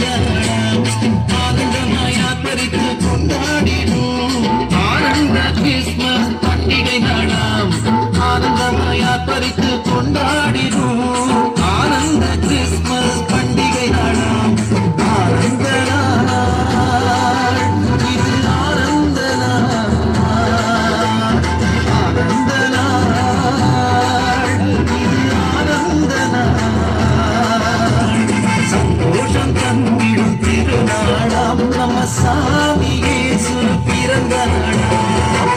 பிறந்த நாளாம் ஆனந்தமாய் ஆர்ப்பரித்து கொண்டாடிடும் ஆனந்த கிறிஸ்மஸ் பண்டிகை நாளாம் ஆனந்தமாய் ஆர்ப்பரித்து கொண்டாடிடும் ஆனந்த கிறிஸ்மஸ் பண்டிகை நாளாம் ஆனந்த நாள் இது ஆனந்த நாள் ஆனந்த நாள் இது ஆனந்த நாள் சந்தோஷம் தந்திடும் திருநாளாம் நம்ம சாமி இயேசு பிறந்த நாளாம்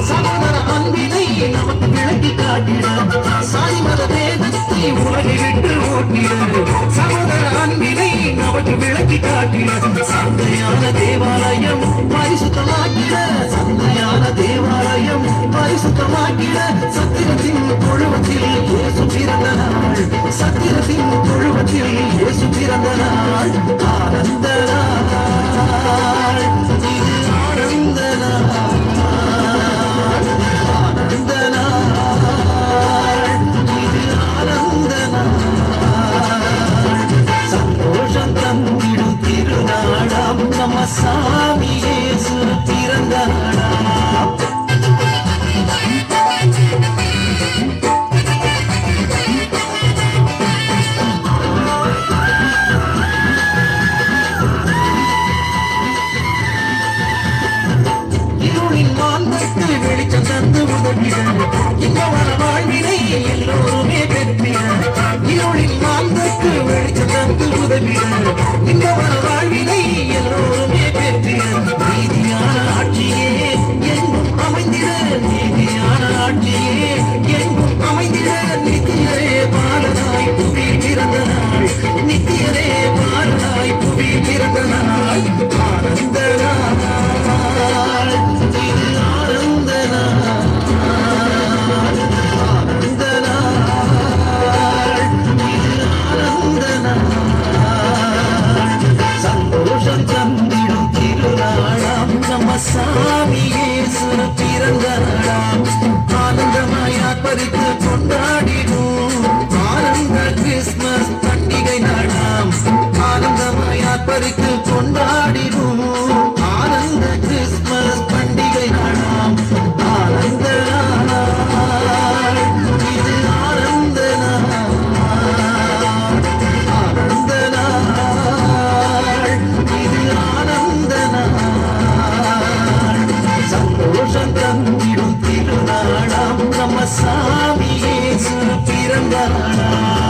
சகோதர அன்பினை நமக்கு விளக்கி காட்டிட சாதி மத வேதத்தை உலகை விட்டு ஓட்டிட சகோதர அன்பினை நமக்கு விளக்கி காட்டிட சந்தையான தேவாலயம் பரிசுத்தமாக்கிட சந்தையான தேவாலயம் பரிசுத்தமாக்கிட சத்திரத்தின் தொழுவத்தில் இயேசு பிறந்த நாள் சத்திரத்தின் தொழுவத்தில் இயேசு பிறந்த நாள் ஆனந்த நாள் இது ஆனந்த நாள் ஆனந்த நாள் இது ஆனந்த நாள் சந்தோஷம் தந்திடும் திருநாளாம் நம்ம சாமி இயேசு பிறந்த நாளாம் வெளிச்சம் தந்து உதவிட இந்த வர வாழ்வினை எல்லோருமே பெற்றிட இருளின் மாந்தற்கு வெளிச்சம் தந்து உதவிட இந்த வர வாழ்வினை எல்லோருமே பெற்றிட நீதியான ஆட்சியே எங்கும் அமைந்திட நீதியான ஆட்சியே எங்கும் அமைந்திட நித்தியரே பாலனாய் புவி பிறந்த நாள் நித்தியரே பாலனாய் புவி பிறந்த நாள் ஆனந்த நாள் இது ஆனந்த ஆனந்த நாள் இது ஆனந்த நாள் சந்தோஷம் தந்திடும் திருநாளாம் நம்ம சாமி இயேசு பிறந்த நாளாம் ஆனந்தமாய் ஆர்ப்பரித்து கொண்டாடிடும் ஆனந்த கிறிஸ்மஸ் பண்டிகை நாளாம் ஆனந்தமாய் ஆர்ப்பரித்து கொண்டாடிடும் ஆனந்த கிறிஸ்மஸ் பண்டிகை நாளாம் ஆனந்த நாள் இது ஆனந்த நாள் ஆனந்த நாள் இது ஆனந்த நாள் சந்தோஷம் தந்திடும் திருநாளாம் நம்ம சாமி இயேசு பிறந்த நாளாம்